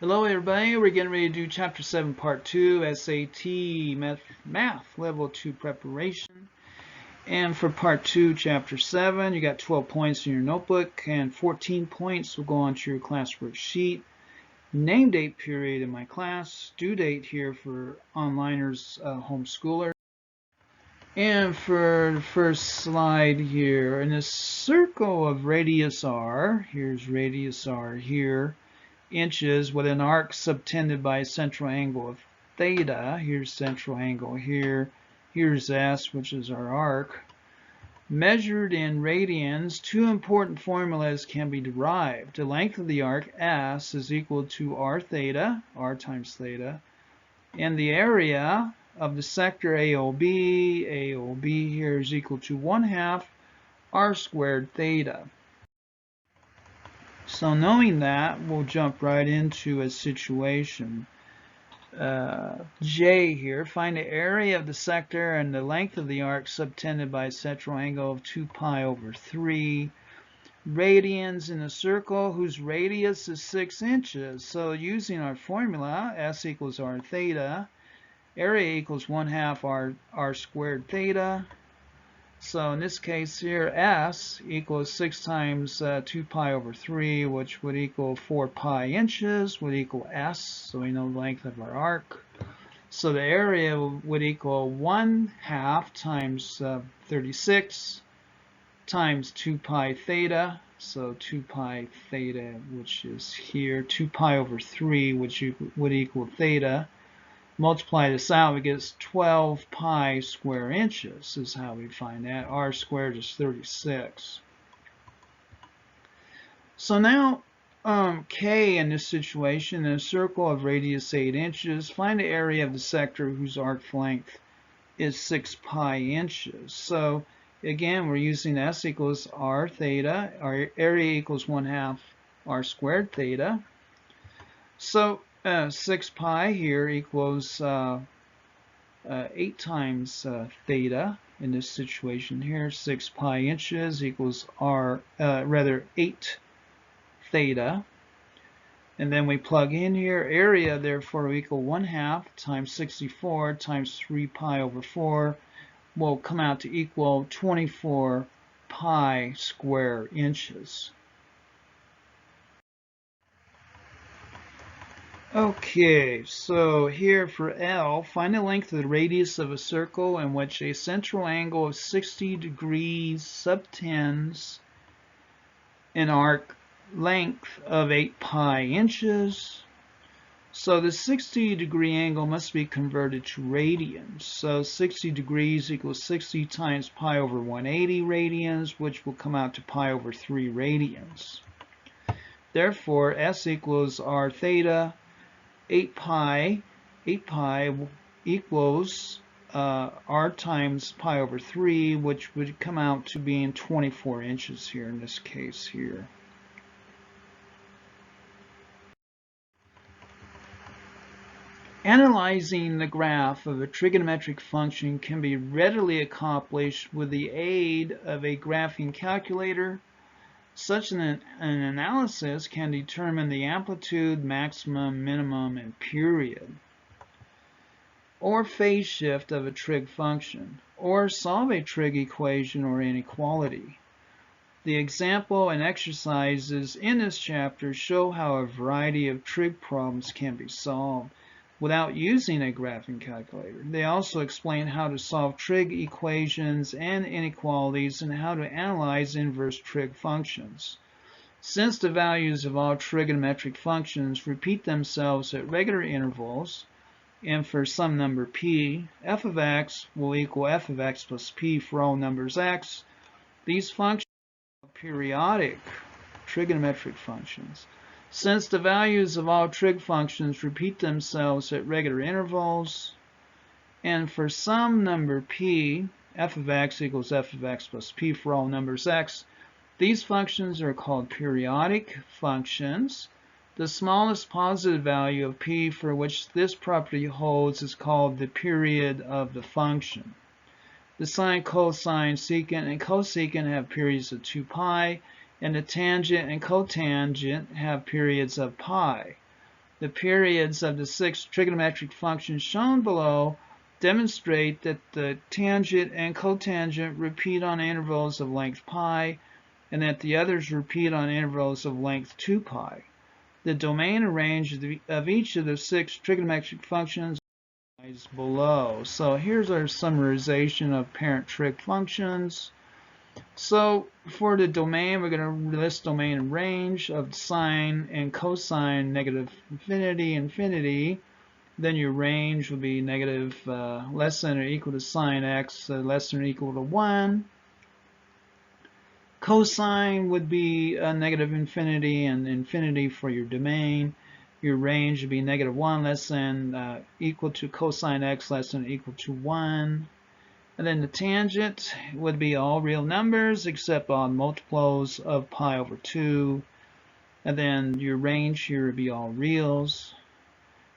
Hello everybody, we're getting ready to do Chapter 7 Part 2 SAT Math Level 2 Preparation. And for Part 2 Chapter 7 you got 12 points in your notebook and 14 points will go onto your classwork sheet. Name date period in my class, due date here for onliners, homeschoolers. And for the first slide here, in a circle of radius r, here's radius r here, inches with an arc subtended by a central angle of theta. Here's central angle here. Here's S, which is our arc. Measured in radians, two important formulas can be derived. The length of the arc, S, is equal to r theta, r times theta, and the area of the sector AOB here is equal to 1/2 r squared theta. So knowing that, we'll jump right into a situation. J here, find the area of the sector and the length of the arc subtended by a central angle of 2 pi over 3. Radians in a circle whose radius is 6 inches. So using our formula, S equals r theta, area equals 1/2 r squared theta. So in this case here, S equals 6 times 2 pi over 3, which would equal 4 pi inches, would equal S, so we know the length of our arc. So the area would equal 1/2 times 36 times 2 pi theta, so 2 pi theta, which is here, 2 pi over 3, which would equal theta. Multiply this out, we get 12 pi square inches is how we find that. R squared is 36. So now K in this situation, in a circle of radius 8 inches, find the area of the sector whose arc length is 6 pi inches. So again, we're using S equals r theta, our area equals 1/2 r squared theta. So 6 pi here equals 8 times theta in this situation here. 6 pi inches equals 8 theta. And then we plug in here, area therefore will equal 1/2 times 64 times 3 pi over 4 will come out to equal 24 pi square inches. Okay, so here for L, find the length of the radius of a circle in which a central angle of 60 degrees subtends an arc length of 8 pi inches. So the 60 degree angle must be converted to radians. So 60 degrees equals 60 times pi over 180 radians, which will come out to pi over 3 radians. Therefore, S equals r theta. 8 pi equals r times pi over 3, which would come out to being 24 inches here in this case here. Analyzing the graph of a trigonometric function can be readily accomplished with the aid of a graphing calculator. Such an analysis can determine the amplitude, maximum, minimum, and period, or phase shift of a trig function, or solve a trig equation or inequality. The example and exercises in this chapter show how a variety of trig problems can be solved without using a graphing calculator. They also explain how to solve trig equations and inequalities and how to analyze inverse trig functions. Since the values of all trigonometric functions repeat themselves at regular intervals, and for some number p, f of x will equal f of x plus p for all numbers x, these functions are periodic trigonometric functions. Since the values of all trig functions repeat themselves at regular intervals, and for some number p, f of x equals f of x plus p for all numbers x, these functions are called periodic functions. The smallest positive value of p for which this property holds is called the period of the function. The sine, cosine, secant, and cosecant have periods of 2 pi, and the tangent and cotangent have periods of pi. The periods of the 6 trigonometric functions shown below demonstrate that the tangent and cotangent repeat on intervals of length pi, and that the others repeat on intervals of length 2 pi. The domain and range of each of the 6 trigonometric functions is below. So here's our summarization of parent trig functions. So for the domain, we're going to list domain and range of sine and cosine negative infinity, infinity. Then your range would be negative less than or equal to sine x less than or equal to 1. Cosine would be negative infinity and infinity for your domain. Your range would be negative 1 less than equal to cosine x less than or equal to 1. And then the tangent would be all real numbers except odd multiples of pi over 2. And then your range here would be all reals.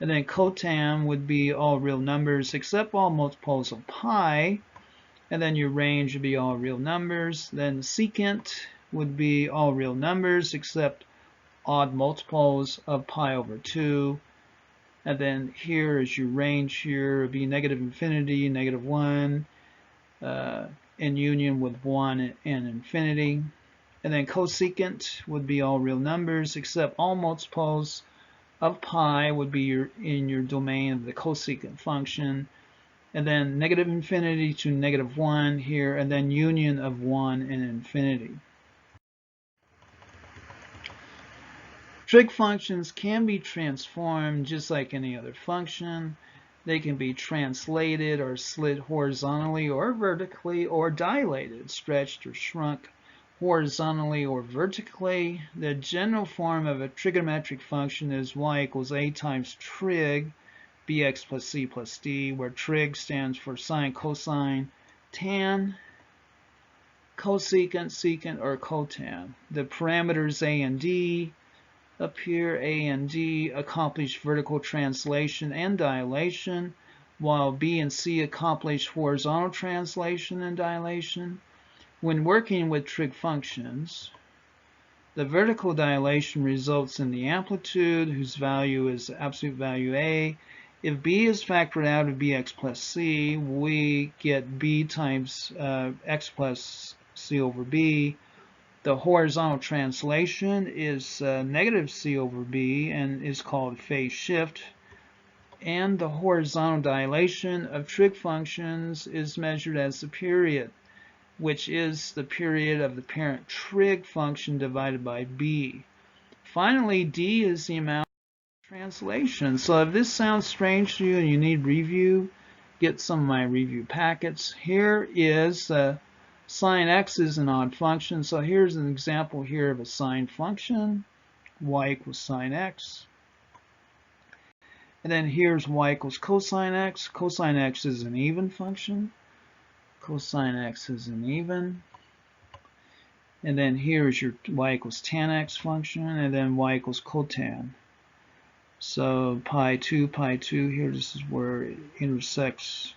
And then cotan would be all real numbers except all multiples of pi. And then your range would be all real numbers. Then secant would be all real numbers except odd multiples of pi over 2. And then here is your range here would be negative infinity, negative 1, in union with 1 and infinity. And then cosecant would be all real numbers except all multiples of pi would be in your domain of the cosecant function. And then negative infinity to negative 1 here, and then union of 1 and infinity. Trig functions can be transformed just like any other function. They can be translated or slid horizontally or vertically, or dilated, stretched or shrunk horizontally or vertically. The general form of a trigonometric function is y equals a times trig, bx plus c plus d, where trig stands for sine, cosine, tan, cosecant, secant, or cotan. The parameters a and d up here, a and d, accomplish vertical translation and dilation, while b and c accomplish horizontal translation and dilation. When working with trig functions, the vertical dilation results in the amplitude, whose value is absolute value a. If b is factored out of bx plus c, we get b times x plus c over b. The horizontal translation is negative c over b and is called phase shift. And the horizontal dilation of trig functions is measured as the period, which is the period of the parent trig function divided by b. Finally, d is the amount of translation. So if this sounds strange to you and you need review, get some of my review packets. Here is sine x is an odd function, so here's an example here of a sine function, y equals sine x. And then here's y equals cosine x. Cosine x is an even function. Cosine x is an even. And then here's your y equals tan x function, and then y equals cotan. So pi 2 here, this is where it intersects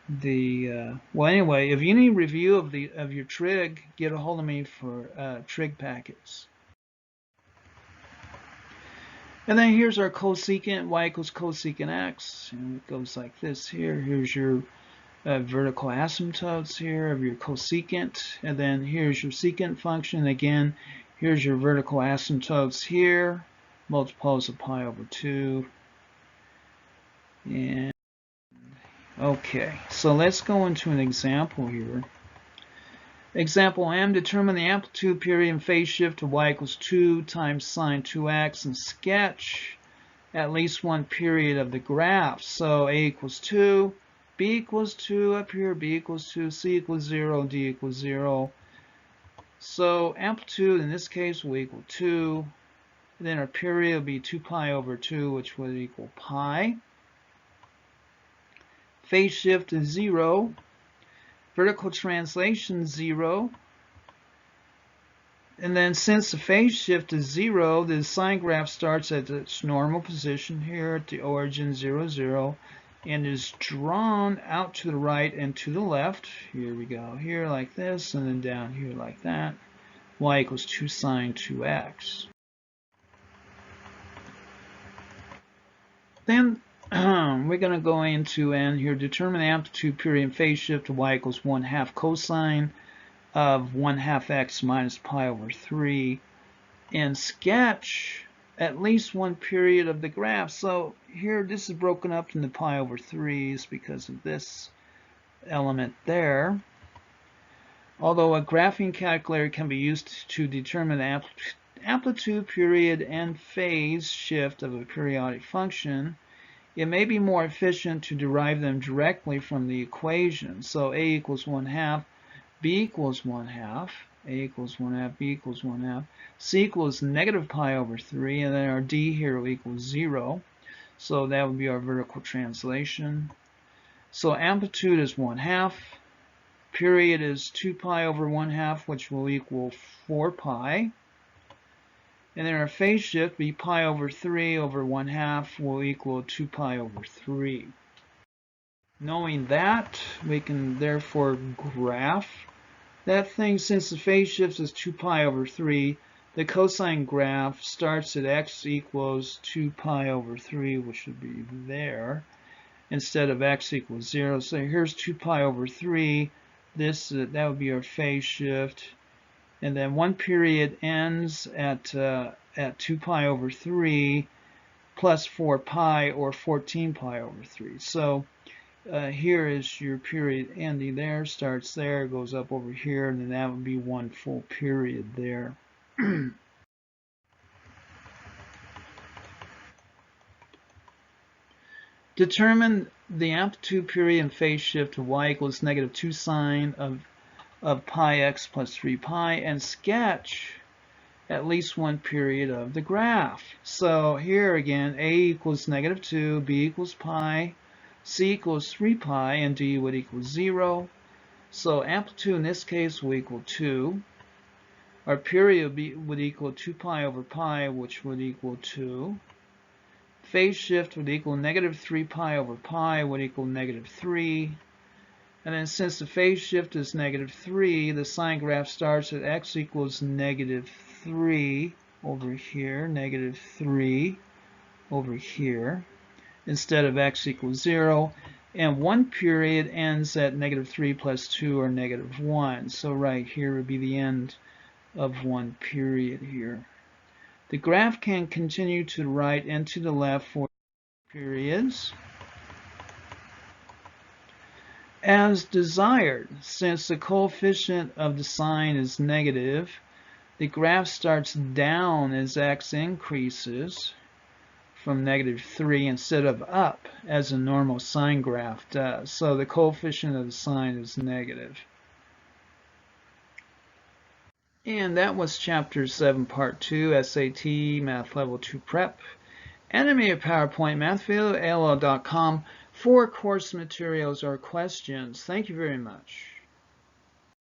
the well, anyway, if you need review of your trig, get a hold of me for trig packets. And then here's our cosecant, y equals cosecant x, and it goes like this here. Here's your vertical asymptotes here of your cosecant, and then here's your secant function. Again, here's your vertical asymptotes here, multiples of pi over 2. And okay, so let's go into an example here. Example M, determine the amplitude, period, and phase shift of y equals 2 times sine 2x, and sketch at least one period of the graph. So a equals 2, b equals 2 up here, b equals 2, c equals 0, d equals 0. So amplitude in this case will equal 2. Then our period will be 2 pi over 2, which would equal pi. Phase shift is 0. Vertical translation 0. And then since the phase shift is 0, the sine graph starts at its normal position here at the origin 0, 0, and is drawn out to the right and to the left. Here we go, here like this, and then down here like that. Y equals 2 sine 2x. Then we're going to go into and here determine the amplitude, period, and phase shift of y equals 1/2 cosine of 1/2 x minus pi over 3, and sketch at least one period of the graph. So here this is broken up into pi over 3's because of this element there. Although a graphing calculator can be used to determine the amplitude, period, and phase shift of a periodic function, it may be more efficient to derive them directly from the equation. So a equals 1/2, b equals 1/2, a equals 1/2, b equals 1/2, c equals negative pi over 3, and then our d here will equal 0. So that would be our vertical translation. So amplitude is 1/2, period is 2 pi over 1/2, which will equal 4 pi. And then our phase shift, be pi over 3 over 1/2, will equal 2 pi over 3. Knowing that, we can therefore graph that thing. Since the phase shift is 2 pi over 3, the cosine graph starts at x equals 2 pi over 3, which would be there, instead of x equals 0. So here's 2 pi over 3. That would be our phase shift. And then one period ends at 2 pi over 3 plus 4 pi, or 14 pi over 3. So here is your period ending there, starts there, goes up over here, and then that would be one full period there. Determine the amplitude, period, and phase shift of y equals negative 2 sine of pi x plus 3 pi, and sketch at least one period of the graph. So here again, a equals negative 2, b equals pi, c equals 3 pi, and d would equal 0. So amplitude in this case will equal 2. Our period would equal 2 pi over pi, which would equal 2. Phase shift would equal negative 3 pi over pi, would equal negative 3. And then since the phase shift is negative 3, the sine graph starts at x equals negative 3 over here, negative 3 over here, instead of x equals 0. And one period ends at negative 3 plus 2, or negative 1. So right here would be the end of one period here. The graph can continue to the right and to the left for periods as desired. Since the coefficient of the sine is negative, the graph starts down as x increases from negative 3 instead of up as a normal sine graph does. So the coefficient of the sine is negative. And that was Chapter 7, Part 2, SAT, Math Level 2 Prep. Animated PowerPoint Math Video, AOL.com for course materials or questions. Thank you very much.